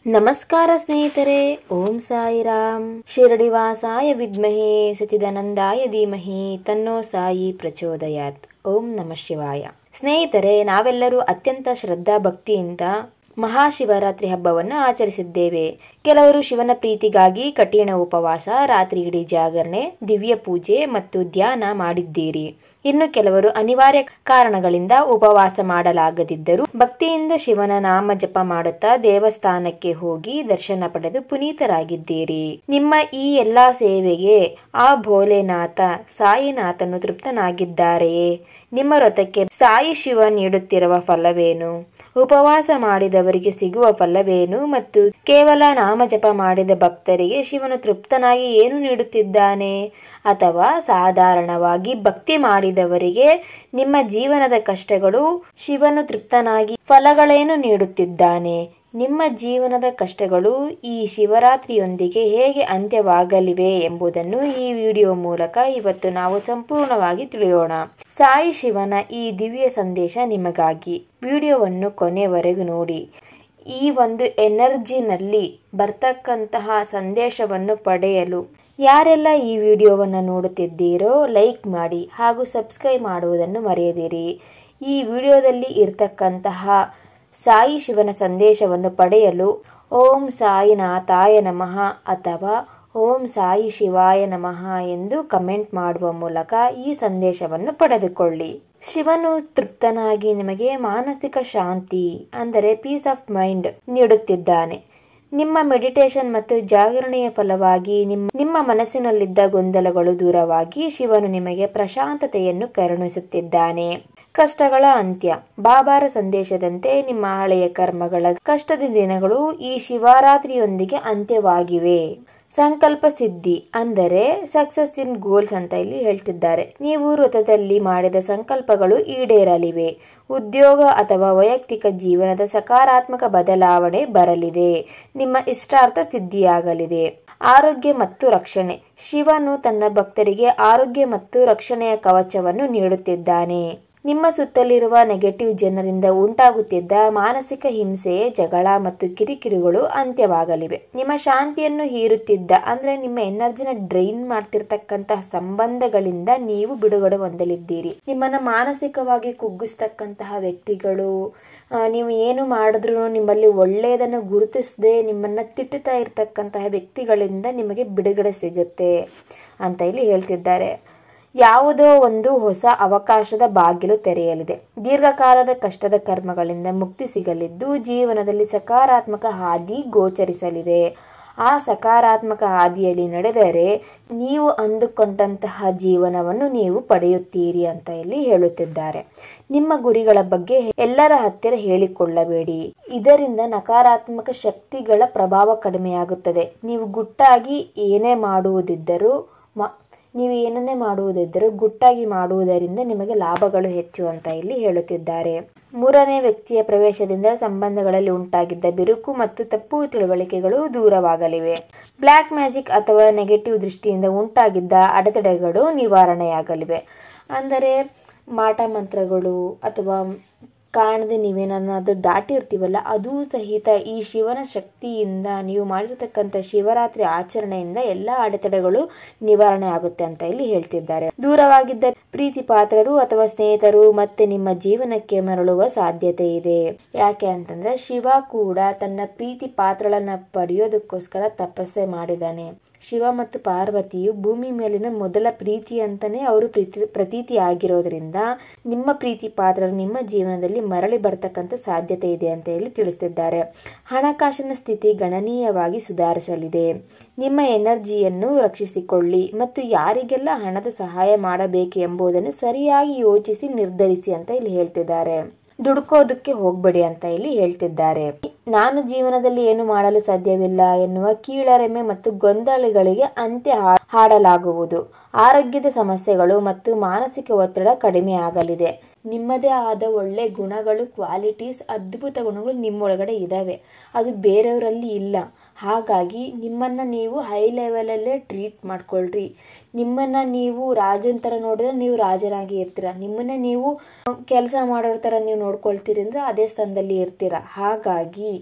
ನಮಸ್ಕಾರ ಸ್ನೇಹಿತರೆ, ಓಂ ಸಾಯಿರಾಮ್. ಶಿರಡಿವಾಸಾಯ ವಿದ್ಮಹೇ ಸಚಿದಾನಂದಾಯ ಧೀಮಹಿ ತನ್ನೋ ಸಾಯಿ ಪ್ರಚೋದಯಾತ್. ಓಂ ನಮಃ ಶಿವಾಯ. ಸ್ನೇಹಿತರೆ, ನಾವೆಲ್ಲರೂ ಅತ್ಯಂತ ಶ್ರದ್ಧಾ ಭಕ್ತಿಯಿಂದ ಮಹಾಶಿವರಾತ್ರಿ ಹಬ್ಬವನ್ನು ಆಚರಿಸಿದ್ದೇವೆ. ಕೆಲವರು ಶಿವನ ಪ್ರೀತಿಗಾಗಿ ಕಠಿಣ ಉಪವಾಸ, ರಾತ್ರಿ ಇಡೀ ಜಾಗರಣೆ, ದಿವ್ಯ ಪೂಜೆ ಮತ್ತು ಧ್ಯಾನ ಮಾಡಿದ್ದೀರಿ. ಇನ್ನು ಕೆಲವರು ಅನಿವಾರ್ಯ ಕಾರಣಗಳಿಂದ ಉಪವಾಸ ಮಾಡಲಾಗದಿದ್ದರೂ ಭಕ್ತಿಯಿಂದ ಶಿವನ ನಾಮ ಜಪ ಮಾಡುತ್ತಾ ದೇವಸ್ಥಾನಕ್ಕೆ ಹೋಗಿ ದರ್ಶನ ಪಡೆದು ಪುನೀತರಾಗಿದ್ದೀರಿ. ನಿಮ್ಮ ಈ ಎಲ್ಲಾ ಸೇವೆಗೆ ಆ ಭೋಲೆನಾಥ ಸಾಯಿನಾಥನು ತೃಪ್ತನಾಗಿದ್ದಾರೆಯೇ? ನಿಮ್ಮ ವ್ರತಕ್ಕೆ ಸಾಯಿ ಶಿವ ನೀಡುತ್ತಿರುವ ಫಲವೇನು? ಉಪವಾಸ ಮಾಡಿದವರಿಗೆ ಸಿಗುವ ಫಲವೇನು? ಮತ್ತು ಕೇವಲ ನಾಮಜಪ ಮಾಡಿದ ಭಕ್ತರಿಗೆ ಶಿವನು ತೃಪ್ತನಾಗಿ ಏನು ನೀಡುತ್ತಿದ್ದಾನೆ? ಅಥವಾ ಸಾಧಾರಣವಾಗಿ ಭಕ್ತಿ ಮಾಡಿದವರಿಗೆ ನಿಮ್ಮ ಜೀವನದ ಕಷ್ಟಗಳು ಶಿವನು ತೃಪ್ತನಾಗಿ ಫಲಗಳೇನು ನೀಡುತ್ತಿದ್ದಾನೆ? ನಿಮ್ಮ ಜೀವನದ ಕಷ್ಟಗಳು ಈ ಶಿವರಾತ್ರಿಯೊಂದಿಗೆ ಹೇಗೆ ಅಂತ್ಯವಾಗಲಿವೆ ಎಂಬುದನ್ನು ಈ ವಿಡಿಯೋ ಮೂಲಕ ಇವತ್ತು ನಾವು ಸಂಪೂರ್ಣವಾಗಿ ತಿಳಿಯೋಣ. ಸಾಯಿ ಶಿವನ ಈ ದಿವ್ಯ ಸಂದೇಶ ನಿಮಗಾಗಿ. ವಿಡಿಯೋವನ್ನು ಕೊನೆವರೆಗೂ ನೋಡಿ. ಈ ಒಂದು ಎನರ್ಜಿನಲ್ಲಿ ಬರ್ತಕ್ಕಂತಹ ಸಂದೇಶವನ್ನು ಪಡೆಯಲು ಯಾರೆಲ್ಲ ಈ ವಿಡಿಯೋವನ್ನು ನೋಡುತ್ತಿದ್ದೀರೋ ಲೈಕ್ ಮಾಡಿ ಹಾಗೂ ಸಬ್ಸ್ಕ್ರೈಬ್ ಮಾಡುವುದನ್ನು ಮರೆಯದಿರಿ. ಈ ವಿಡಿಯೋದಲ್ಲಿ ಇರ್ತಕ್ಕಂತಹ ಸಾಯಿ ಶಿವನ ಸಂದೇಶವನ್ನು ಪಡೆಯಲು ಓಂ ಸಾಯಿನಾಥಾಯ ನಮಃ ಅಥವಾ ಓಂ ಸಾಯಿ ಶಿವಾಯ ನಮಃ ಎಂದು ಕಮೆಂಟ್ ಮಾಡುವ ಮೂಲಕ ಈ ಸಂದೇಶವನ್ನು ಪಡೆದುಕೊಳ್ಳಿ. ಶಿವನು ತೃಪ್ತನಾಗಿ ನಿಮಗೆ ಮಾನಸಿಕ ಶಾಂತಿ ಅಂದರೆ ಪೀಸ್ ಆಫ್ ಮೈಂಡ್ ನೀಡುತ್ತಿದ್ದಾನೆ. ನಿಮ್ಮ ಮೆಡಿಟೇಷನ್ ಮತ್ತು ಜಾಗರಣೆಯ ಫಲವಾಗಿ ನಿಮ್ಮ ಮನಸ್ಸಿನಲ್ಲಿದ್ದ ಗೊಂದಲಗಳು ದೂರವಾಗಿ ಶಿವನು ನಿಮಗೆ ಪ್ರಶಾಂತತೆಯನ್ನು ಕರುಣಿಸುತ್ತಿದ್ದಾನೆ. ಕಷ್ಟಗಳ ಅಂತ್ಯ. ಬಾಬಾರ ಸಂದೇಶದಂತೆ ನಿಮ್ಮ ಹಳೆಯ ಕರ್ಮಗಳ ಕಷ್ಟದ ದಿನಗಳು ಈ ಶಿವರಾತ್ರಿಯೊಂದಿಗೆ ಅಂತ್ಯವಾಗಿವೆ. ಸಂಕಲ್ಪ ಸಿದ್ಧಿ ಅಂದರೆ ಸಕ್ಸಸ್ ಇನ್ ಗೋಲ್ಸ್ ಅಂತ ಇಲ್ಲಿ ಹೇಳ್ತಿದ್ದಾರೆ. ನೀವು ವ್ರತದಲ್ಲಿ ಮಾಡಿದ ಸಂಕಲ್ಪಗಳು ಈಡೇರಲಿವೆ. ಉದ್ಯೋಗ ಅಥವಾ ವೈಯಕ್ತಿಕ ಜೀವನದ ಸಕಾರಾತ್ಮಕ ಬದಲಾವಣೆ ಬರಲಿದೆ. ನಿಮ್ಮ ಇಷ್ಟಾರ್ಥ ಸಿದ್ಧಿಯಾಗಲಿದೆ. ಆರೋಗ್ಯ ಮತ್ತು ರಕ್ಷಣೆ. ಶಿವನು ತನ್ನ ಭಕ್ತರಿಗೆ ಆರೋಗ್ಯ ಮತ್ತು ರಕ್ಷಣೆಯ ಕವಚವನ್ನು ನೀಡುತ್ತಿದ್ದಾನೆ. ನಿಮ್ಮ ಸುತ್ತಲಿರುವ ನೆಗೆಟಿವ್ ಜನರಿಂದ ಉಂಟಾಗುತ್ತಿದ್ದ ಮಾನಸಿಕ ಹಿಂಸೆ, ಜಗಳ ಮತ್ತು ಕಿರಿಕಿರಿಗಳು ಅಂತ್ಯವಾಗಲಿವೆ. ನಿಮ್ಮ ಶಾಂತಿಯನ್ನು ಹೀರುತ್ತಿದ್ದ ಅಂದ್ರೆ ನಿಮ್ಮ ಎನರ್ಜಿನ ಡ್ರೈನ್ ಮಾಡ್ತಿರ್ತಕ್ಕಂತಹ ಸಂಬಂಧಗಳಿಂದ ನೀವು ಬಿಡುಗಡೆ ಹೊಂದಲಿದ್ದೀರಿ. ನಿಮ್ಮನ್ನ ಮಾನಸಿಕವಾಗಿ ಕುಗ್ಗಿಸ್ತಕ್ಕಂತಹ ವ್ಯಕ್ತಿಗಳು, ನೀವು ಏನು ಮಾಡಿದ್ರು ನಿಮ್ಮಲ್ಲಿ ಒಳ್ಳೆಯದನ್ನು ಗುರುತಿಸದೆ ನಿಮ್ಮನ್ನ ತಿಟ್ಟುತ್ತಾ ಇರ್ತಕ್ಕಂತಹ ವ್ಯಕ್ತಿಗಳಿಂದ ನಿಮಗೆ ಬಿಡುಗಡೆ ಸಿಗುತ್ತೆ ಅಂತ ಇಲ್ಲಿ ಹೇಳ್ತಿದ್ದಾರೆ. ಯಾವುದೋ ಒಂದು ಹೊಸ ಅವಕಾಶದ ಬಾಗಿಲು ತೆರೆಯಲಿದೆ. ದೀರ್ಘಕಾಲದ ಕಷ್ಟದ ಕರ್ಮಗಳಿಂದ ಮುಕ್ತಿ ಸಿಗಲಿದ್ದು ಜೀವನದಲ್ಲಿ ಸಕಾರಾತ್ಮಕ ಹಾದಿ ಗೋಚರಿಸಲಿದೆ. ಆ ಸಕಾರಾತ್ಮಕ ಹಾದಿಯಲ್ಲಿ ನಡೆದರೆ ನೀವು ಅಂದುಕೊಂಡಂತಹ ಜೀವನವನ್ನು ನೀವು ಪಡೆಯುತ್ತೀರಿ ಅಂತ ಇಲ್ಲಿ ಹೇಳುತ್ತಿದ್ದಾರೆ. ನಿಮ್ಮ ಗುರಿಗಳ ಬಗ್ಗೆ ಎಲ್ಲರ ಹತ್ತಿರ ಹೇಳಿಕೊಳ್ಳಬೇಡಿ. ಇದರಿಂದ ನಕಾರಾತ್ಮಕ ಶಕ್ತಿಗಳ ಪ್ರಭಾವ ಕಡಿಮೆಯಾಗುತ್ತದೆ. ನೀವು ಗುಟ್ಟಾಗಿ ಏನನ್ನೇ ಮಾಡುವುದಿದ್ದರೂ ಗುಟ್ಟಾಗಿ ಮಾಡುವುದರಿಂದ ನಿಮಗೆ ಲಾಭಗಳು ಹೆಚ್ಚು ಅಂತ ಇಲ್ಲಿ ಹೇಳುತ್ತಿದ್ದಾರೆ. ಮೂರನೇ ವ್ಯಕ್ತಿಯ ಪ್ರವೇಶದಿಂದ ಸಂಬಂಧಗಳಲ್ಲಿ ಉಂಟಾಗಿದ್ದ ಬಿರುಕು ಮತ್ತು ತಪ್ಪು ತಿಳುವಳಿಕೆಗಳು ದೂರವಾಗಲಿವೆ. ಬ್ಲ್ಯಾಕ್ ಮ್ಯಾಜಿಕ್ ಅಥವಾ ನೆಗೆಟಿವ್ ದೃಷ್ಟಿಯಿಂದ ಉಂಟಾಗಿದ್ದ ಅಡೆತಡೆಗಳು ನಿವಾರಣೆಯಾಗಲಿವೆ. ಅಂದರೆ ಮಾಟ ಮಂತ್ರಗಳು ಅಥವಾ ಕಾಣದೆ ನೀವೇನಾದ್ರೂ ದಾಟಿರ್ತೀವಲ್ಲ, ಅದೂ ಸಹಿತ ಈ ಶಿವನ ಶಕ್ತಿಯಿಂದ ನೀವು ಮಾಡಿರ್ತಕ್ಕಂಥ ಶಿವರಾತ್ರಿ ಆಚರಣೆಯಿಂದ ಎಲ್ಲ ಅಡೆತಡೆಗಳು ನಿವಾರಣೆ ಆಗುತ್ತೆ ಅಂತ ಇಲ್ಲಿ ಹೇಳ್ತಿದ್ದಾರೆ. ದೂರವಾಗಿದ್ದ ಪ್ರೀತಿ ಪಾತ್ರರು ಅಥವಾ ಸ್ನೇಹಿತರು ಮತ್ತೆ ನಿಮ್ಮ ಜೀವನಕ್ಕೆ ಮರಳುವ ಸಾಧ್ಯತೆ ಇದೆ. ಯಾಕೆ ಅಂತಂದ್ರೆ ಶಿವ ಕೂಡ ತನ್ನ ಪ್ರೀತಿ ಪಾತ್ರಳನ್ನ ಪಡೆಯೋದಕ್ಕೋಸ್ಕರ ತಪಸ್ಸೆ ಮಾಡಿದಾನೆ. ಶಿವ ಮತ್ತು ಪಾರ್ವತಿಯು ಭೂಮಿ ಮೇಲಿನ ಮೊದಲ ಪ್ರೀತಿ ಅಂತಾನೆ ಅವರು ಪ್ರತೀತಿ ಆಗಿರೋದ್ರಿಂದ ನಿಮ್ಮ ಪ್ರೀತಿ ಪಾತ್ರರು ನಿಮ್ಮ ಜೀವನದಲ್ಲಿ ಮರಳಿ ಬರ್ತಕ್ಕಂಥ ಸಾಧ್ಯತೆ ಇದೆ ಅಂತ ಹೇಳಿ ತಿಳಿಸ್ತಿದ್ದಾರೆ. ಹಣಕಾಸಿನ ಸ್ಥಿತಿ ಗಣನೀಯವಾಗಿ ಸುಧಾರಿಸಲಿದೆ. ನಿಮ್ಮ ಎನರ್ಜಿಯನ್ನು ರಕ್ಷಿಸಿಕೊಳ್ಳಿ ಮತ್ತು ಯಾರಿಗೆಲ್ಲ ಹಣದ ಸಹಾಯ ಮಾಡಬೇಕು ಎಂಬುದನ್ನು ಸರಿಯಾಗಿ ಯೋಚಿಸಿ ನಿರ್ಧರಿಸಿ ಅಂತ ಇಲ್ಲಿ ಹೇಳ್ತಿದ್ದಾರೆ. ದುಡ್ಕೋದಕ್ಕೆ ಹೋಗ್ಬೇಡಿ ಅಂತ ಇಲ್ಲಿ ಹೇಳ್ತಿದ್ದಾರೆ. ನಾನು ಜೀವನದಲ್ಲಿ ಏನು ಮಾಡಲು ಸಾಧ್ಯವಿಲ್ಲ ಎನ್ನುವ ಕೀಳರಿಮೆ ಮತ್ತು ಗೊಂದಲಗಳಿಗೆ ಅಂತ್ಯ ಹಾಡಲಾಗುವುದು. ಆರೋಗ್ಯದ ಸಮಸ್ಯೆಗಳು ಮತ್ತು ಮಾನಸಿಕ ಒತ್ತಡ ಕಡಿಮೆ ಆಗಲಿದೆ. ನಿಮ್ಮದೇ ಆದ ಒಳ್ಳೆ ಗುಣಗಳು, ಕ್ವಾಲಿಟೀಸ್, ಅದ್ಭುತ ಗುಣಗಳು ನಿಮ್ಮೊಳಗಡೆ ಇದ್ದಾವೆ. ಅದು ಬೇರೆಯವರಲ್ಲಿ ಇಲ್ಲ. ಹಾಗಾಗಿ ನಿಮ್ಮನ್ನು ನೀವು ಹೈ ಲೆವೆಲಲ್ಲೇ ಟ್ರೀಟ್ ಮಾಡ್ಕೊಳ್ರಿ. ನಿಮ್ಮನ್ನು ನೀವು ರಾಜನ ಥರ ನೋಡಿದ್ರೆ ನೀವು ರಾಜನಾಗಿ ಇರ್ತೀರ. ನಿಮ್ಮನ್ನೇ ನೀವು ಕೆಲಸ ಮಾಡೋರ ಥರ ನೀವು ನೋಡ್ಕೊಳ್ತೀರಿ ಅಂದರೆ ಅದೇ ಸ್ಥಾನದಲ್ಲಿ ಇರ್ತೀರ. ಹಾಗಾಗಿ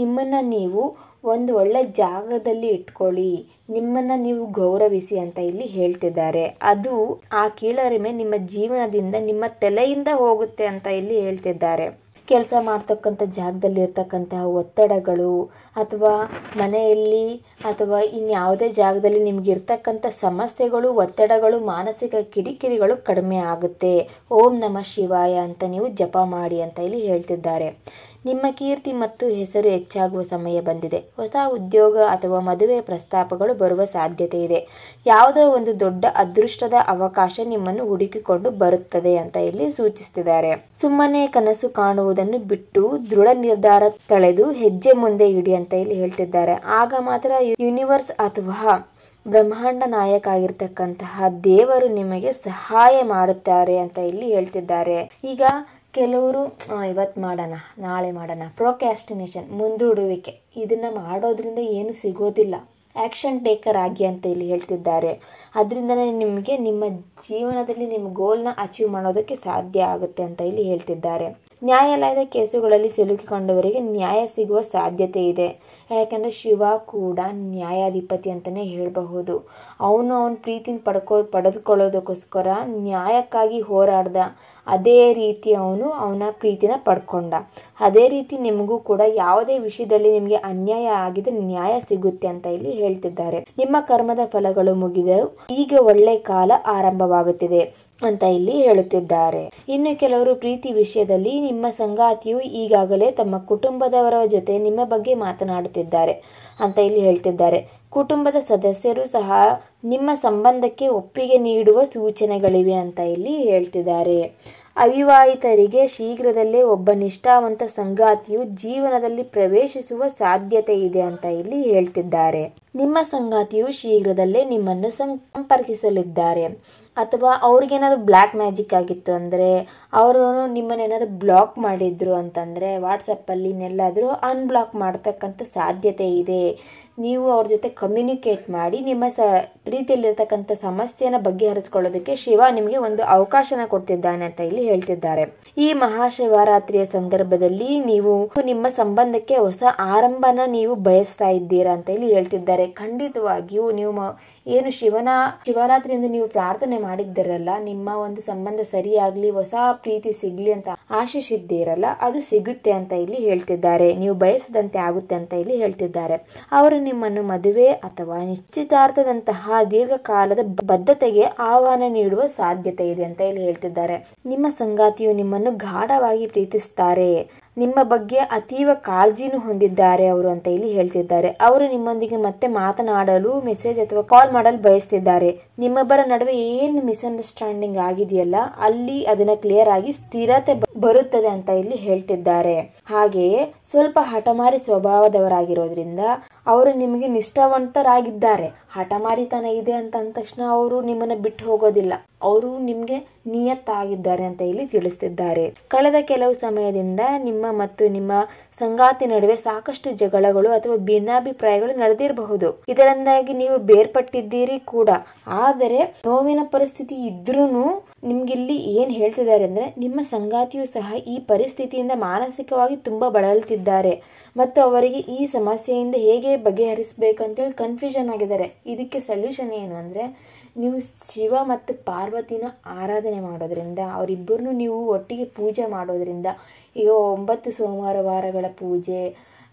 ನಿಮ್ಮನ್ನು ನೀವು ಒಂದು ಒಳ್ಳೆ ಜಾಗದಲ್ಲಿ ಇಟ್ಕೊಳ್ಳಿ, ನಿಮ್ಮನ್ನ ನೀವು ಗೌರವಿಸಿ ಅಂತ ಇಲ್ಲಿ ಹೇಳ್ತಿದ್ದಾರೆ. ಅದು ಆ ಕೀಳರಿಮೆ ನಿಮ್ಮ ಜೀವನದಿಂದ, ನಿಮ್ಮ ತಲೆಯಿಂದ ಹೋಗುತ್ತೆ ಅಂತ ಇಲ್ಲಿ ಹೇಳ್ತಿದ್ದಾರೆ. ಕೆಲಸ ಮಾಡ್ತಕ್ಕಂಥ ಜಾಗದಲ್ಲಿ ಇರ್ತಕ್ಕಂತಹ ಒತ್ತಡಗಳು ಅಥವಾ ಮನೆಯಲ್ಲಿ ಅಥವಾ ಇನ್ಯಾವುದೇ ಜಾಗದಲ್ಲಿ ನಿಮಗಿರ್ತಕ್ಕಂಥ ಸಮಸ್ಯೆಗಳು, ಒತ್ತಡಗಳು, ಮಾನಸಿಕ ಕಿರಿಕಿರಿಗಳು ಕಡಿಮೆ ಆಗುತ್ತೆ. ಓಂ ನಮಃ ಶಿವಾಯ ಅಂತ ನೀವು ಜಪ ಮಾಡಿ ಅಂತ ಇಲ್ಲಿ ಹೇಳ್ತಿದ್ದಾರೆ. ನಿಮ್ಮ ಕೀರ್ತಿ ಮತ್ತು ಹೆಸರು ಹೆಚ್ಚಾಗುವ ಸಮಯ ಬಂದಿದೆ. ಹೊಸ ಉದ್ಯೋಗ ಅಥವಾ ಮದುವೆ ಪ್ರಸ್ತಾಪಗಳು ಬರುವ ಸಾಧ್ಯತೆ ಇದೆ. ಯಾವುದೋ ಒಂದು ದೊಡ್ಡ ಅದೃಷ್ಟದ ಅವಕಾಶ ನಿಮ್ಮನ್ನು ಹುಡುಕಿಕೊಂಡು ಬರುತ್ತದೆ ಅಂತ ಇಲ್ಲಿ ಸೂಚಿಸ್ತಿದ್ದಾರೆ. ಸುಮ್ಮನೆ ಕನಸು ಕಾಣುವುದನ್ನು ಬಿಟ್ಟು ದೃಢ ನಿರ್ಧಾರ ತಳೆದು ಹೆಜ್ಜೆ ಮುಂದೆ ಇಡಿ ಅಂತ ಇಲ್ಲಿ ಹೇಳ್ತಿದ್ದಾರೆ. ಆಗ ಮಾತ್ರ ಯೂನಿವರ್ಸ್ ಅಥವಾ ಬ್ರಹ್ಮಾಂಡ ನಾಯಕ ಆಗಿರ್ತಕ್ಕಂತಹ ದೇವರು ನಿಮಗೆ ಸಹಾಯ ಮಾಡುತ್ತಾರೆ ಅಂತ ಇಲ್ಲಿ ಹೇಳ್ತಿದ್ದಾರೆ. ಈಗ ಕೆಲವರು ಇವತ್ತು ಮಾಡೋಣ, ನಾಳೆ ಮಾಡೋಣ, ಪ್ರೊಕ್ಯಾಸ್ಟಿನೇಷನ್, ಮುಂದೂಡುವಿಕೆ, ಇದನ್ನ ಮಾಡೋದ್ರಿಂದ ಏನು ಸಿಗೋದಿಲ್ಲ. ಆಕ್ಷನ್ ಟೇಕರ್ ಆಗಿ ಅಂತ ಇಲ್ಲಿ ಹೇಳ್ತಿದ್ದಾರೆ. ಅದರಿಂದನೇ ನಿಮಗೆ ನಿಮ್ಮ ಜೀವನದಲ್ಲಿ ನಿಮ್ಮ ಗೋಲ್ನ ಅಚೀವ್ ಮಾಡೋದಕ್ಕೆ ಸಾಧ್ಯ ಆಗುತ್ತೆ ಅಂತ ಇಲ್ಲಿ ಹೇಳ್ತಿದ್ದಾರೆ. ನ್ಯಾಯಾಲಯದ ಕೇಸುಗಳಲ್ಲಿ ಸಿಲುಕಿಕೊಂಡವರಿಗೆ ನ್ಯಾಯ ಸಿಗುವ ಸಾಧ್ಯತೆ ಇದೆ. ಯಾಕಂದರೆ ಶಿವ ಕೂಡ ನ್ಯಾಯಾಧಿಪತಿ ಅಂತಲೇ ಹೇಳಬಹುದು. ಅವನ ಪ್ರೀತಿನ ಪಡೆದುಕೊಳ್ಳೋದಕ್ಕೋಸ್ಕರ ನ್ಯಾಯಕ್ಕಾಗಿ ಹೋರಾಡ್ದ. ಅದೇ ರೀತಿ ಅವನ ಪ್ರೀತಿನ ಪಡ್ಕೊಂಡ. ಅದೇ ರೀತಿ ನಿಮಗೂ ಕೂಡ ಯಾವುದೇ ವಿಷಯದಲ್ಲಿ ನಿಮಗೆ ಅನ್ಯಾಯ ಆಗಿದೆ, ನ್ಯಾಯ ಸಿಗುತ್ತೆ ಅಂತ ಇಲ್ಲಿ ಹೇಳ್ತಿದ್ದಾರೆ. ನಿಮ್ಮ ಕರ್ಮದ ಫಲಗಳು ಮುಗಿದವು, ಈಗ ಒಳ್ಳೆ ಕಾಲ ಆರಂಭವಾಗುತ್ತಿದೆ ಅಂತ ಇಲ್ಲಿ ಹೇಳುತ್ತಿದ್ದಾರೆ. ಇನ್ನು ಕೆಲವರು ಪ್ರೀತಿ ವಿಷಯದಲ್ಲಿ ನಿಮ್ಮ ಸಂಗಾತಿಯು ಈಗಾಗಲೇ ತಮ್ಮ ಕುಟುಂಬದವರ ಜೊತೆ ನಿಮ್ಮ ಬಗ್ಗೆ ಮಾತನಾಡುತ್ತಿದ್ದಾರೆ ಅಂತ ಇಲ್ಲಿ ಹೇಳ್ತಿದ್ದಾರೆ. ಕುಟುಂಬದ ಸದಸ್ಯರು ಸಹ ನಿಮ್ಮ ಸಂಬಂಧಕ್ಕೆ ಒಪ್ಪಿಗೆ ನೀಡುವ ಸೂಚನೆಗಳಿವೆ ಅಂತ ಇಲ್ಲಿ ಹೇಳ್ತಿದ್ದಾರೆ. ಅವಿವಾಹಿತರಿಗೆ ಶೀಘ್ರದಲ್ಲೇ ಒಬ್ಬ ನಿಷ್ಠಾವಂತ ಸಂಗಾತಿಯು ಜೀವನದಲ್ಲಿ ಪ್ರವೇಶಿಸುವ ಸಾಧ್ಯತೆ ಇದೆ ಅಂತ ಇಲ್ಲಿ ಹೇಳ್ತಿದ್ದಾರೆ. ನಿಮ್ಮ ಸಂಗಾತಿಯು ಶೀಘ್ರದಲ್ಲೇ ನಿಮ್ಮನ್ನು ಸಂಪರ್ಕಿಸಲಿದ್ದಾರೆ. ಅಥವಾ ಅವ್ರಿಗೇನಾದ್ರು ಬ್ಲ್ಯಾಕ್ ಮ್ಯಾಜಿಕ್ ಆಗಿತ್ತು ಅಂದರೆ, ಅವರು ನಿಮ್ಮನ್ನೇನಾದ್ರು ಬ್ಲಾಕ್ ಮಾಡಿದ್ರು ಅಂತಂದರೆ ವಾಟ್ಸಪ್ಪಲ್ಲಿ ಇನ್ನೆಲ್ಲಾದರೂ ಅನ್ಬ್ಲಾಕ್ ಮಾಡ್ತಕ್ಕಂಥ ಸಾಧ್ಯತೆ ಇದೆ. ನೀವು ಅವ್ರ ಜೊತೆ ಕಮ್ಯುನಿಕೇಟ್ ಮಾಡಿ ನಿಮ್ಮ ಪ್ರೀತಿಯಲ್ಲಿರ್ತಕ್ಕಂಥ ಸಮಸ್ಯೆನ ಬಗೆಹರಿಸ್ಕೊಳ್ಳೋದಕ್ಕೆ ಶಿವ ನಿಮಗೆ ಒಂದು ಅವಕಾಶನ ಕೊಡ್ತಿದ್ದಾನೆ ಅಂತ ಇಲ್ಲಿ ಹೇಳ್ತಿದ್ದಾರೆ. ಈ ಮಹಾಶಿವರಾತ್ರಿಯ ಸಂದರ್ಭದಲ್ಲಿ ನೀವು ನಿಮ್ಮ ಸಂಬಂಧಕ್ಕೆ ಹೊಸ ಆರಂಭನ ನೀವು ಬಯಸ್ತಾ ಇದ್ದೀರಾ ಅಂತ ಇಲ್ಲಿ ಹೇಳ್ತಿದ್ದಾರೆ. ಖಂಡಿತವಾಗಿಯೂ ನೀವು ಏನು ಶಿವರಾತ್ರಿಯಿಂದ ನೀವು ಪ್ರಾರ್ಥನೆ ಮಾಡಿದ್ದೀರಲ್ಲ, ನಿಮ್ಮ ಒಂದು ಸಂಬಂಧ ಸರಿಯಾಗ್ಲಿ, ಹೊಸ ಪ್ರೀತಿ ಸಿಗ್ಲಿ ಅಂತ ಆಶಿಸಿದ್ದೀರಲ್ಲ, ಅದು ಸಿಗುತ್ತೆ ಅಂತ ಇಲ್ಲಿ ಹೇಳ್ತಿದ್ದಾರೆ. ನೀವು ಬಯಸದಂತೆ ಆಗುತ್ತೆ ಅಂತ ಇಲ್ಲಿ ಹೇಳ್ತಿದ್ದಾರೆ. ಅವರು ನಿಮ್ಮನ್ನು ಮದುವೆ ಅಥವಾ ನಿಶ್ಚಿತಾರ್ಥದಂತಹ ದೀರ್ಘಕಾಲದ ಬದ್ಧತೆಗೆ ಆಹ್ವಾನ ನೀಡುವ ಸಾಧ್ಯತೆ ಇದೆ ಅಂತ ಇಲ್ಲಿ ಹೇಳ್ತಿದ್ದಾರೆ. ನಿಮ್ಮ ಸಂಗಾತಿಯು ನಿಮ್ಮನ್ನು ಗಾಢವಾಗಿ ಪ್ರೀತಿಸುತ್ತಾರೆ. ನಿಮ್ಮ ಬಗ್ಗೆ ಅತೀವ ಕಾಳಜಿನೂ ಹೊಂದಿದ್ದಾರೆ ಅವರು ಅಂತ ಇಲ್ಲಿ ಹೇಳ್ತಿದ್ದಾರೆ. ಅವರು ನಿಮ್ಮೊಂದಿಗೆ ಮತ್ತೆ ಮಾತನಾಡಲು ಮೆಸೇಜ್ ಅಥವಾ ಕಾಲ್ ಮಾಡಲು ಬಯಸ್ತಿದ್ದಾರೆ. ನಿಮ್ಮೊಬ್ಬರ ನಡುವೆ ಏನು ಮಿಸ್ಅಂಡರ್ಸ್ಟ್ಯಾಂಡಿಂಗ್ ಆಗಿದೆಯಲ್ಲ, ಅಲ್ಲಿ ಅದನ್ನ ಕ್ಲಿಯರ್ ಆಗಿ ಸ್ಥಿರತೆ ಬರುತ್ತದೆ ಅಂತ ಇಲ್ಲಿ ಹೇಳ್ತಿದ್ದಾರೆ. ಹಾಗೆಯೇ ಸ್ವಲ್ಪ ಹಠಮಾರಿ ಸ್ವಭಾವದವರಾಗಿರೋದ್ರಿಂದ ಅವರು ನಿಮಗೆ ನಿಷ್ಠಾವಂತರಾಗಿದ್ದಾರೆ. ಹಠಮಾರಿತನ ಇದೆ ಅಂತ ಅಂದ ತಕ್ಷಣ ಅವರು ನಿಮ್ಮನ್ನ ಬಿಟ್ಟು ಹೋಗೋದಿಲ್ಲ. ಅವರು ನಿಮ್ಗೆ ನಿಯತ್ತಾಗಿದ್ದಾರೆ ಅಂತ ಇಲ್ಲಿ ತಿಳಿಸ್ತಿದ್ದಾರೆ. ಕಳೆದ ಕೆಲವು ಸಮಯದಿಂದ ನಿಮ್ಮ ಮತ್ತು ನಿಮ್ಮ ಸಂಗಾತಿ ನಡುವೆ ಸಾಕಷ್ಟು ಜಗಳಗಳು ಅಥವಾ ಭಿನ್ನಾಭಿಪ್ರಾಯಗಳು ನಡೆದಿರಬಹುದು. ಇದರಿಂದಾಗಿ ನೀವು ಬೇರ್ಪಟ್ಟಿದ್ದೀರಿ ಕೂಡ. ಆದರೆ ನೋವಿನ ಪರಿಸ್ಥಿತಿ ಇದ್ರೂ ನಿಮ್ಗಿಲ್ಲಿ ಏನ್ ಹೇಳ್ತಿದ್ದಾರೆ ಅಂದ್ರೆ, ನಿಮ್ಮ ಸಂಗಾತಿಯು ಸಹ ಈ ಪರಿಸ್ಥಿತಿಯಿಂದ ಮಾನಸಿಕವಾಗಿ ತುಂಬಾ ಬಳಲ್ತಿದ್ದಾರೆ ಮತ್ತು ಅವರಿಗೆ ಈ ಸಮಸ್ಯೆಯಿಂದ ಹೇಗೆ ಬಗೆಹರಿಸಬೇಕಂತೇಳಿ ಕನ್ಫ್ಯೂಷನ್ ಆಗಿದ್ದಾರೆ. ಇದಕ್ಕೆ ಸೊಲ್ಯೂಷನ್ ಏನು ಅಂದ್ರೆ, ನೀವು ಶಿವ ಮತ್ತು ಪಾರ್ವತಿನ ಆರಾಧನೆ ಮಾಡೋದ್ರಿಂದ, ಅವರಿಬ್ಬರನ್ನು ನೀವು ಒಟ್ಟಿಗೆ ಪೂಜೆ ಮಾಡೋದ್ರಿಂದ, ಈಗ 9 ಸೋಮವಾರಗಳ ಪೂಜೆ,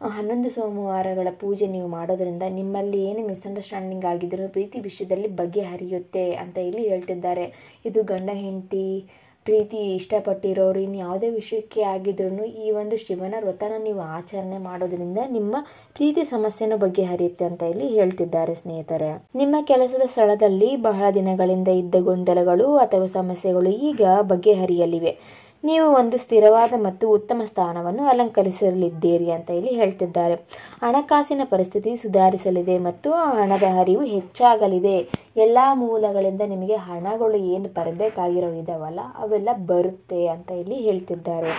11 ಸೋಮವಾರಗಳ ಪೂಜೆ ನೀವು ಮಾಡೋದ್ರಿಂದ ನಿಮ್ಮಲ್ಲಿ ಏನು ಮಿಸ್ಅಂಡರ್ಸ್ಟ್ಯಾಂಡಿಂಗ್ ಆಗಿದ್ರು ಪ್ರೀತಿ ವಿಷಯದಲ್ಲಿ ಬಗೆಹರಿಯುತ್ತೆ ಅಂತ ಇಲ್ಲಿ ಹೇಳ್ತಿದ್ದಾರೆ. ಇದು ಗಂಡ ಹೆಂಡತಿ ಪ್ರೀತಿ ಇಷ್ಟಪಟ್ಟಿರೋರು ಇನ್ನು ಯಾವುದೇ ವಿಷಯಕ್ಕೆ ಆಗಿದ್ರು ಈ ಒಂದು ಶಿವನ ವ್ರತನ ನೀವು ಆಚರಣೆ ಮಾಡೋದ್ರಿಂದ ನಿಮ್ಮ ಪ್ರೀತಿ ಸಮಸ್ಯೆನ ಬಗೆಹರಿಯುತ್ತೆ ಅಂತ ಇಲ್ಲಿ ಹೇಳ್ತಿದ್ದಾರೆ. ಸ್ನೇಹಿತರೆ, ನಿಮ್ಮ ಕೆಲಸದ ಸ್ಥಳದಲ್ಲಿ ಬಹಳ ದಿನಗಳಿಂದ ಇದ್ದ ಗೊಂದಲಗಳು ಅಥವಾ ಸಮಸ್ಯೆಗಳು ಈಗ ಬಗೆಹರಿಯಲಿವೆ. ನೀವು ಒಂದು ಸ್ಥಿರವಾದ ಮತ್ತು ಉತ್ತಮ ಸ್ಥಾನವನ್ನು ಅಲಂಕರಿಸಲಿದ್ದೀರಿ ಅಂತ ಇಲ್ಲಿ ಹೇಳ್ತಿದ್ದಾರೆ. ಹಣಕಾಸಿನ ಪರಿಸ್ಥಿತಿ ಸುಧಾರಿಸಲಿದೆ ಮತ್ತು ಹಣದ ಹರಿವು ಹೆಚ್ಚಾಗಲಿದೆ. ಎಲ್ಲಾ ಮೂಲಗಳಿಂದ ನಿಮಗೆ ಹಣಗಳು ಏನು ಬರಬೇಕಾಗಿರೋ ಇದಾವಲ್ಲ, ಅವೆಲ್ಲ ಬರುತ್ತೆ ಅಂತ ಇಲ್ಲಿ ಹೇಳ್ತಿದ್ದಾರೆ.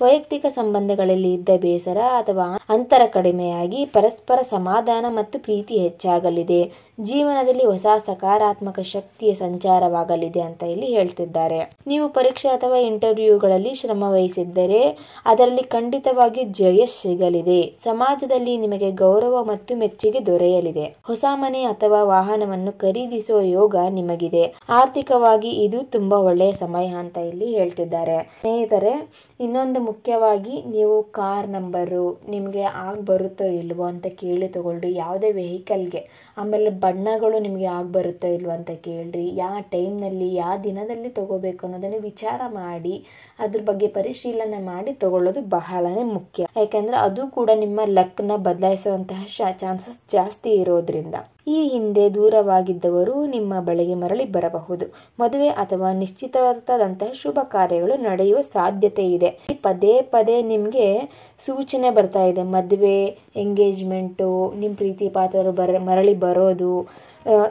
ವೈಯಕ್ತಿಕ ಸಂಬಂಧಗಳಲ್ಲಿ ಇದ್ದ ಬೇಸರ ಅಥವಾ ಅಂತರ ಕಡಿಮೆಯಾಗಿ ಪರಸ್ಪರ ಸಮಾಧಾನ ಮತ್ತು ಪ್ರೀತಿ ಹೆಚ್ಚಾಗಲಿದೆ. ಜೀವನದಲ್ಲಿ ಹೊಸ ಸಕಾರಾತ್ಮಕ ಶಕ್ತಿಯ ಸಂಚಾರವಾಗಲಿದೆ ಅಂತ ಇಲ್ಲಿ ಹೇಳ್ತಿದ್ದಾರೆ. ನೀವು ಪರೀಕ್ಷೆ ಅಥವಾ ಇಂಟರ್ವ್ಯೂಗಳಲ್ಲಿ ಶ್ರಮ ವಹಿಸಿದ್ದರೆ ಅದರಲ್ಲಿ ಖಂಡಿತವಾಗಿ ಜಯ ಸಿಗಲಿದೆ. ಸಮಾಜದಲ್ಲಿ ನಿಮಗೆ ಗೌರವ ಮತ್ತು ಮೆಚ್ಚುಗೆ ದೊರೆಯಲಿದೆ. ಹೊಸ ಮನೆ ಅಥವಾ ವಾಹನವನ್ನು ಖರೀದಿಸುವ ಯೋಗ ನಿಮಗಿದೆ. ಆರ್ಥಿಕವಾಗಿ ಇದು ತುಂಬಾ ಒಳ್ಳೆಯ ಸಮಯ ಅಂತ ಇಲ್ಲಿ ಹೇಳ್ತಿದ್ದಾರೆ. ಸ್ನೇಹಿತರೆ, ಇನ್ನೊಂದು ಮುಖ್ಯವಾಗಿ ನೀವು ಕಾರ್ ನಂಬರು ನಿಮಗೆ ಬರುತ್ತೋ ಇಲ್ವೋ ಅಂತ ಕೇಳಿ ತಗೊಳ್ರಿ. ಯಾವುದೇ ವೆಹಿಕಲ್ಗೆ. ಆಮೇಲೆ ಬಣ್ಣಗಳು ನಿಮಗೆ ಬರುತ್ತೋ ಇಲ್ವೋ ಅಂತ ಕೇಳ್ರಿ. ಯಾವ ಟೈಮ್ನಲ್ಲಿ ಯಾವ ದಿನದಲ್ಲಿ ತಗೋಬೇಕು ಅನ್ನೋದನ್ನು ವಿಚಾರ ಮಾಡಿ ಅದ್ರ ಬಗ್ಗೆ ಪರಿಶೀಲನೆ ಮಾಡಿ ತಗೊಳ್ಳೋದು ಬಹಳನೇ ಮುಖ್ಯ. ಯಾಕಂದ್ರೆ ಅದು ಕೂಡ ನಿಮ್ಮ ಲಕ್ನ ಬದಲಾಯಿಸುವಂತಹ ಚಾನ್ಸಸ್ ಜಾಸ್ತಿ ಇರೋದ್ರಿಂದ. ಈ ಹಿಂದೆ ದೂರವಾಗಿದ್ದವರು ನಿಮ್ಮ ಬಳಿಗೆ ಮರಳಿ ಬರಬಹುದು. ಮದುವೆ ಅಥವಾ ನಿಶ್ಚಿತಾರ್ಥದಂತಹ ಶುಭ ಕಾರ್ಯಗಳು ನಡೆಯುವ ಸಾಧ್ಯತೆ ಇದೆ. ಪದೇ ಪದೇ ನಿಮ್ಗೆ ಸೂಚನೆ ಬರ್ತಾ ಇದೆ. ಮದುವೆ, ಎಂಗೇಜ್ಮೆಂಟು, ನಿಮ್ಮ ಪ್ರೀತಿ ಪಾತ್ರರು ಮರಳಿ ಬರೋದು,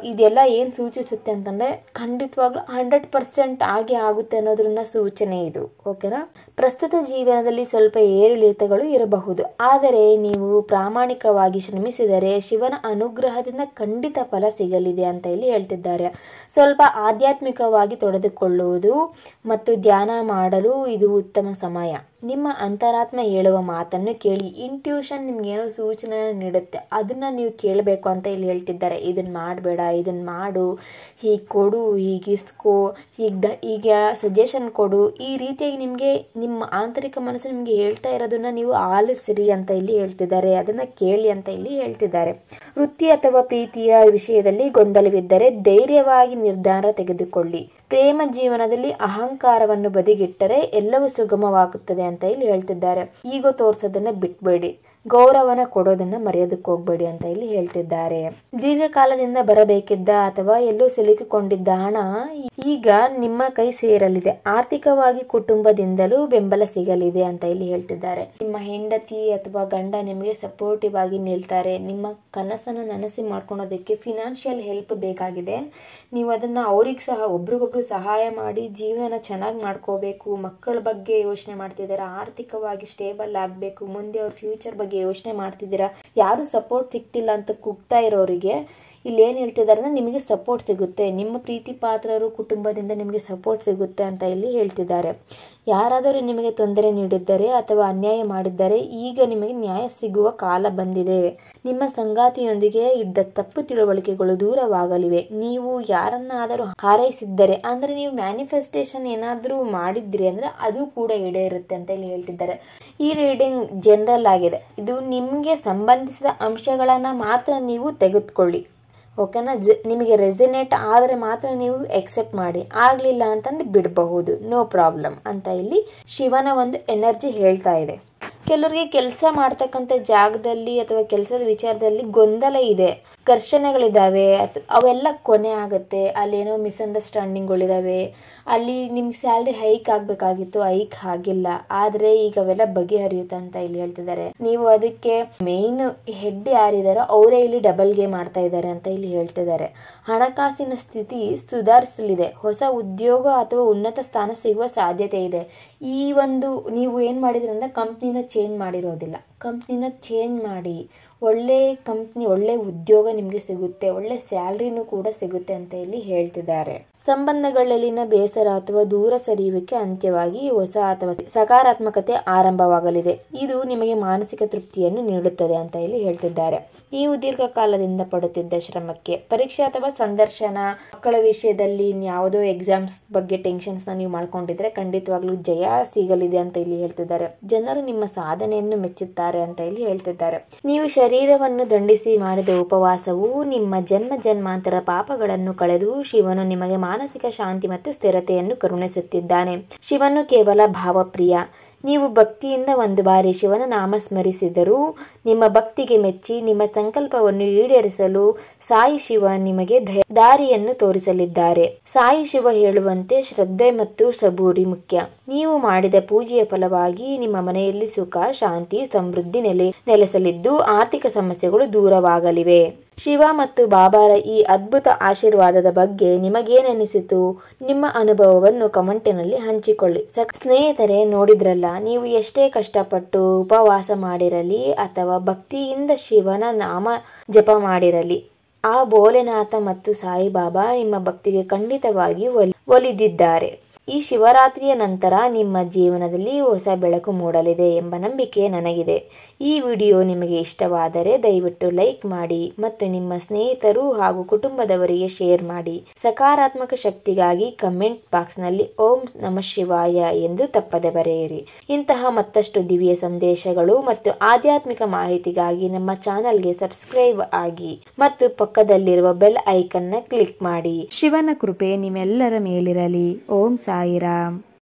ಇದೆಲ್ಲ ಏನು ಸೂಚಿಸುತ್ತೆ ಅಂತಂದ್ರೆ ಖಂಡಿತವಾಗ್ಲೂ 100% ಆಗುತ್ತೆ ಅನ್ನೋದ್ರನ್ನ ಸೂಚನೆ ಇದು. ಓಕೆನಾ? ಪ್ರಸ್ತುತ ಜೀವನದಲ್ಲಿ ಸ್ವಲ್ಪ ಏರಿಳಿತಗಳು ಇರಬಹುದು. ಆದರೆ ನೀವು ಪ್ರಾಮಾಣಿಕವಾಗಿ ಶ್ರಮಿಸಿದರೆ ಶಿವನ ಅನುಗ್ರಹದಿಂದ ಖಂಡಿತ ಫಲ ಸಿಗಲಿದೆ ಅಂತ ಇಲ್ಲಿ ಹೇಳ್ತಿದ್ದಾರೆ. ಸ್ವಲ್ಪ ಆಧ್ಯಾತ್ಮಿಕವಾಗಿ ತೊಡೆದುಕೊಳ್ಳುವುದು ಮತ್ತು ಧ್ಯಾನ ಮಾಡಲು ಇದು ಉತ್ತಮ ಸಮಯ. ನಿಮ್ಮ ಅಂತರಾತ್ಮ ಹೇಳುವ ಮಾತನ್ನು ಕೇಳಿ. ಇಂಟ್ಯೂಷನ್ ನಿಮ್ಗೇನೋ ಸೂಚನೆ ನೀಡುತ್ತೆ, ಅದನ್ನ ನೀವು ಕೇಳಬೇಕು ಅಂತ ಇಲ್ಲಿ ಹೇಳ್ತಿದ್ದಾರೆ. ಇದನ್ನ ಮಾಡಬೇಡ, ಇದನ್ನ ಮಾಡು, ಹೀಗೆ ಕೊಡು, ಹೀಗೆ ಇಸ್ಕೋ, ಈಗ ಸಜೆಷನ್ ಕೊಡು. ಈ ರೀತಿಯಾಗಿ ನಿಮಗೆ ನಿಮ್ಮ ಆಂತರಿಕ ಮನಸ್ಸು ನಿಮಗೆ ಹೇಳ್ತಾ ಇರೋದನ್ನ ನೀವು ಆಲಿಸಿರಿ ಅಂತ ಇಲ್ಲಿ ಹೇಳ್ತಿದ್ದಾರೆ. ಅದನ್ನ ಕೇಳಿ ಅಂತ ಇಲ್ಲಿ ಹೇಳ್ತಿದ್ದಾರೆ. ವೃತ್ತಿ ಅಥವಾ ಪ್ರೀತಿಯ ವಿಷಯದಲ್ಲಿ ಗೊಂದಲವಿದ್ದರೆ ಧೈರ್ಯವಾಗಿ ನಿರ್ಧಾರ ತೆಗೆದುಕೊಳ್ಳಿ. ಪ್ರೇಮ ಜೀವನದಲ್ಲಿ ಅಹಂಕಾರವನ್ನು ಬದಿಗಿಟ್ಟರೆ ಎಲ್ಲವೂ ಸುಗಮವಾಗುತ್ತದೆ ಅಂತ ಇಲ್ಲಿ ಹೇಳ್ತಿದ್ದಾರೆ. ಈಗೋ ತೋರ್ಸೋದನ್ನ ಬಿಟ್ಬೇಡಿ, ಗೌರವನ ಕೊಡೋದನ್ನ ಮರೆಯೋದಕ್ಕೆ ಹೋಗ್ಬೇಡಿ ಅಂತ ಇಲ್ಲಿ ಹೇಳ್ತಿದ್ದಾರೆ. ದೀರ್ಘಕಾಲದಿಂದ ಬರಬೇಕಿದ್ದ ಅಥವಾ ಎಲ್ಲೋ ಸಿಲುಕಿಕೊಂಡಿದ್ದ ಹಣ ಈಗ ನಿಮ್ಮ ಕೈ ಸೇರಲಿದೆ. ಆರ್ಥಿಕವಾಗಿ ಕುಟುಂಬದಿಂದಲೂ ಬೆಂಬಲ ಸಿಗಲಿದೆ ಅಂತ ಇಲ್ಲಿ ಹೇಳ್ತಿದ್ದಾರೆ. ನಿಮ್ಮ ಹೆಂಡತಿ ಅಥವಾ ಗಂಡ ನಿಮಗೆ ಸಪೋರ್ಟಿವ್ ಆಗಿ ನಿಲ್ತಾರೆ. ನಿಮ್ಮ ಕನಸನ್ನು ನನಸಿ ಮಾಡ್ಕೊಳೋದಕ್ಕೆ ಫಿನಾನ್ಷಿಯಲ್ ಹೆಲ್ಪ್ ಬೇಕಾಗಿದೆ. ನೀವು ಅದನ್ನ ಅವ್ರಿಗೆ ಸಹ ಒಬ್ರಿಗೊಬ್ರು ಸಹಾಯ ಮಾಡಿ ಜೀವನ ಚೆನ್ನಾಗಿ ಮಾಡ್ಕೋಬೇಕು. ಮಕ್ಕಳ ಬಗ್ಗೆ ಯೋಚನೆ ಮಾಡ್ತಿದ್ದೀರಾ, ಆರ್ಥಿಕವಾಗಿ ಸ್ಟೇಬಲ್ ಆಗ್ಬೇಕು, ಮುಂದೆ ಅವ್ರ ಫ್ಯೂಚರ್ ಬಗ್ಗೆ ಯೋಚನೆ ಮಾಡ್ತಿದ್ದೀರಾ, ಯಾರು ಸಪೋರ್ಟ್ ಸಿಗ್ತಿಲ್ಲ ಅಂತ ಕೂಗ್ತಾ ಇರೋರಿಗೆ ಇಲ್ಲಿ ಏನ್ ಹೇಳ್ತಿದ್ದಾರೆ ಅಂದ್ರೆ ನಿಮಗೆ ಸಪೋರ್ಟ್ ಸಿಗುತ್ತೆ. ನಿಮ್ಮ ಪ್ರೀತಿ ಪಾತ್ರರು ಕುಟುಂಬದಿಂದ ನಿಮಗೆ ಸಪೋರ್ಟ್ ಸಿಗುತ್ತೆ ಅಂತ ಇಲ್ಲಿ ಹೇಳ್ತಿದ್ದಾರೆ. ಯಾರಾದರೂ ನಿಮಗೆ ತೊಂದರೆ ನೀಡಿದ್ದರೆ ಅಥವಾ ಅನ್ಯಾಯ ಮಾಡಿದ್ದರೆ ಈಗ ನಿಮಗೆ ನ್ಯಾಯ ಸಿಗುವ ಕಾಲ ಬಂದಿದೆ. ನಿಮ್ಮ ಸಂಗಾತಿಯೊಂದಿಗೆ ಇದ್ದ ತಪ್ಪು ತಿಳುವಳಿಕೆಗಳು ದೂರವಾಗಲಿವೆ. ನೀವು ಯಾರನ್ನಾದರೂ ಹಾರೈಸಿದ್ದರೆ ಅಂದ್ರೆ ನೀವು ಮ್ಯಾನಿಫೆಸ್ಟೇಷನ್ ಏನಾದ್ರೂ ಮಾಡಿದ್ರಿ ಅಂದ್ರೆ ಅದು ಕೂಡ ಈಡೇರುತ್ತೆ ಅಂತ ಇಲ್ಲಿ ಹೇಳ್ತಿದ್ದಾರೆ. ಈ ರೀಡಿಂಗ್ ಜನರಲ್ ಆಗಿದೆ. ಇದು ನಿಮ್ಗೆ ಸಂಬಂಧಿಸಿದ ಅಂಶಗಳನ್ನ ಮಾತ್ರ ನೀವು ತೆಗೆದುಕೊಳ್ಳಿ. ಓಕೆನಾ? ನಿಮಗೆ ರೆಸಿನೇಟ್ ಆದರೆ ಮಾತ್ರ ನೀವು ಎಕ್ಸೆಪ್ಟ್ ಮಾಡಿ, ಆಗ್ಲಿಲ್ಲ ಅಂತಂದ್ರೆ ಬಿಡಬಹುದು, ನೋ ಪ್ರಾಬ್ಲಮ್ ಅಂತ ಇಲ್ಲಿ ಶಿವನ ಒಂದು ಎನರ್ಜಿ ಹೇಳ್ತಾ ಇದೆ. ಕೆಲವರಿಗೆ ಕೆಲಸ ಮಾಡ್ತಕ್ಕಂಥ ಜಾಗದಲ್ಲಿ ಅಥವಾ ಕೆಲಸದ ವಿಚಾರದಲ್ಲಿ ಗೊಂದಲ ಇದೆ, ಘರ್ಷಣೆಗಳಿದಾವೆ, ಅವೆಲ್ಲ ಕೊನೆ ಆಗುತ್ತೆ. ಅಲ್ಲೇನೋ ಮಿಸ್ಅಂಡರ್ಸ್ಟ್ಯಾಂಡಿಂಗ್ಗಳಿದಾವೆ. ಅಲ್ಲಿ ನಿಮ್ಗೆ ಸ್ಯಾಲ್ರಿ ಹೈಕ್ ಆಗ್ಬೇಕಾಗಿತ್ತು, ಹೈಕ್ ಆಗಿಲ್ಲ, ಆದ್ರೆ ಈಗ ಅವೆಲ್ಲ ಬಗೆಹರಿಯುತ್ತೆ ಅಂತ ಇಲ್ಲಿ ಹೇಳ್ತಿದ್ದಾರೆ. ನೀವು ಅದಕ್ಕೆ ಮೇನ್ ಹೆಡ್ ಯಾರಿದಾರೋ ಅವರೇ ಇಲ್ಲಿ ಡಬಲ್ ಗೇಮ್ ಮಾಡ್ತಾ ಇದ್ದಾರೆ ಅಂತ ಇಲ್ಲಿ ಹೇಳ್ತಿದ್ದಾರೆ. ಹಣಕಾಸಿನ ಸ್ಥಿತಿ ಸುಧಾರಿಸಲಿದೆ. ಹೊಸ ಉದ್ಯೋಗ ಅಥವಾ ಉನ್ನತ ಸ್ಥಾನ ಸಿಗುವ ಸಾಧ್ಯತೆ ಇದೆ. ಈ ಒಂದು ನೀವು ಏನ್ ಮಾಡಿದ್ರಿ ಅಂದ್ರೆ ಕಂಪ್ನಿನ ಚೇಂಜ್ ಮಾಡಿರೋದಿಲ್ಲ, ಕಂಪ್ನಿನ ಚೇಂಜ್ ಮಾಡಿ ಒಳ್ಳೆ ಕಂಪ್ನಿ, ಒಳ್ಳೆ ಉದ್ಯೋಗ ನಿಮ್ಗೆ ಸಿಗುತ್ತೆ, ಒಳ್ಳೆ ಸ್ಯಾಲ್ರಿನೂ ಕೂಡ ಸಿಗುತ್ತೆ ಅಂತ ಇಲ್ಲಿ ಹೇಳ್ತಿದ್ದಾರೆ. ಸಂಬಂಧಗಳಲ್ಲಿನ ಬೇಸರ ಅಥವಾ ದೂರ ಸರಿಯುವಿಕೆ ಅಂತ್ಯವಾಗಿ ಹೊಸ ಅಥವಾ ಸಕಾರಾತ್ಮಕತೆ ಆರಂಭವಾಗಲಿದೆ. ಇದು ನಿಮಗೆ ಮಾನಸಿಕ ತೃಪ್ತಿಯನ್ನು ನೀಡುತ್ತದೆ ಅಂತ ಇಲ್ಲಿ ಹೇಳ್ತಿದ್ದಾರೆ. ನೀವು ದೀರ್ಘಕಾಲದಿಂದ ಪಡುತ್ತಿದ್ದ ಶ್ರಮಕ್ಕೆ ಪರೀಕ್ಷೆ ಅಥವಾ ಸಂದರ್ಶನ, ಮಕ್ಕಳ ವಿಷಯದಲ್ಲಿ ಯಾವುದೋ ಎಕ್ಸಾಮ್ಸ್ ಬಗ್ಗೆ ಟೆನ್ಷನ್ಸ್ ನೀವು ಮಾಡ್ಕೊಂಡಿದ್ರೆ ಖಂಡಿತವಾಗ್ಲೂ ಜಯ ಸಿಗಲಿದೆ ಅಂತ ಇಲ್ಲಿ ಹೇಳ್ತಿದ್ದಾರೆ. ಜನರು ನಿಮ್ಮ ಸಾಧನೆಯನ್ನು ಮೆಚ್ಚುತ್ತಾರೆ ಅಂತ ಇಲ್ಲಿ ಹೇಳ್ತಿದ್ದಾರೆ. ನೀವು ಶರೀರವನ್ನು ದಂಡಿಸಿ ಮಾಡಿದ ಉಪವಾಸವು ನಿಮ್ಮ ಜನ್ಮ ಜನ್ಮಾಂತರ ಪಾಪಗಳನ್ನು ಕಳೆದು ಶಿವನು ನಿಮಗೆ ಮಾನಸಿಕ ಶಾಂತಿ ಮತ್ತು ಸ್ಥಿರತೆಯನ್ನು ಕರುಣಿಸುತ್ತಿದ್ದಾನೆ. ಶಿವನು ಕೇವಲ ಭಾವಪ್ರಿಯ. ನೀವು ಭಕ್ತಿಯಿಂದ ಒಂದು ಬಾರಿ ಶಿವನ ನಾಮ ಸ್ಮರಿಸಿದರೂ ನಿಮ್ಮ ಭಕ್ತಿಗೆ ಮೆಚ್ಚಿ ನಿಮ್ಮ ಸಂಕಲ್ಪವನ್ನು ಈಡೇರಿಸಲು ಸಾಯಿ ಶಿವ ನಿಮಗೆ ದಾರಿಯನ್ನು ತೋರಿಸಲಿದ್ದಾರೆ. ಸಾಯಿ ಶಿವ ಹೇಳುವಂತೆ ಶ್ರದ್ಧೆ ಮತ್ತು ಸಬೂರಿ ಮುಖ್ಯ. ನೀವು ಮಾಡಿದ ಪೂಜೆಯ ಫಲವಾಗಿ ನಿಮ್ಮ ಮನೆಯಲ್ಲಿ ಸುಖ, ಶಾಂತಿ, ಸಮೃದ್ಧಿ ನೆಲೆಸಲಿದ್ದು ಆರ್ಥಿಕ ಸಮಸ್ಯೆಗಳು ದೂರವಾಗಲಿವೆ. ಶಿವ ಮತ್ತು ಬಾಬಾರ ಈ ಅದ್ಭುತ ಆಶೀರ್ವಾದದ ಬಗ್ಗೆ ನಿಮಗೇನೆನಿಸಿತು? ನಿಮ್ಮ ಅನುಭವವನ್ನು ಕಮೆಂಟಿನಲ್ಲಿ ಹಂಚಿಕೊಳ್ಳಿ. ಸ್ನೇಹಿತರೆ, ನೋಡಿದ್ರಲ್ಲ, ನೀವು ಎಷ್ಟೇ ಕಷ್ಟಪಟ್ಟು ಉಪವಾಸ ಮಾಡಿರಲಿ ಅಥವಾ ಭಕ್ತಿಯಿಂದ ಶಿವನ ನಾಮ ಜಪ ಮಾಡಿರಲಿ, ಆ ಭೋಲೆನಾಥ ಮತ್ತು ಸಾಯಿಬಾಬಾ ನಿಮ್ಮ ಭಕ್ತಿಗೆ ಖಂಡಿತವಾಗಿ ಒಲಿದಿದ್ದಾರೆ. ಈ ಶಿವರಾತ್ರಿಯ ನಂತರ ನಿಮ್ಮ ಜೀವನದಲ್ಲಿ ಹೊಸ ಬೆಳಕು ಮೂಡಲಿದೆ ಎಂಬ ನಂಬಿಕೆ ನನಗಿದೆ. ಈ ವಿಡಿಯೋ ನಿಮಗೆ ಇಷ್ಟವಾದರೆ ದಯವಿಟ್ಟು ಲೈಕ್ ಮಾಡಿ ಮತ್ತು ನಿಮ್ಮ ಸ್ನೇಹಿತರು ಹಾಗೂ ಕುಟುಂಬದವರಿಗೆ ಶೇರ್ ಮಾಡಿ. ಸಕಾರಾತ್ಮಕ ಶಕ್ತಿಗಾಗಿ ಕಮೆಂಟ್ ಬಾಕ್ಸ್ನಲ್ಲಿ ಓಂ ನಮಃ ಶಿವಾಯ ಎಂದು ತಪ್ಪದೆ ಬರೆಯಿರಿ. ಇಂತಹ ಮತ್ತಷ್ಟು ದಿವ್ಯ ಸಂದೇಶಗಳು ಮತ್ತು ಆಧ್ಯಾತ್ಮಿಕ ಮಾಹಿತಿಗಾಗಿ ನಮ್ಮ ಚಾನಲ್ಗೆ ಸಬ್ಸ್ಕ್ರೈಬ್ ಆಗಿ ಮತ್ತು ಪಕ್ಕದಲ್ಲಿರುವ ಬೆಲ್ ಐಕನ್ನ ಕ್ಲಿಕ್ ಮಾಡಿ. ಶಿವನ ಕೃಪೆ ನಿಮ್ಮೆಲ್ಲರ ಮೇಲಿರಲಿ. ಓಂ ಸಾಯಿರಾಮ್.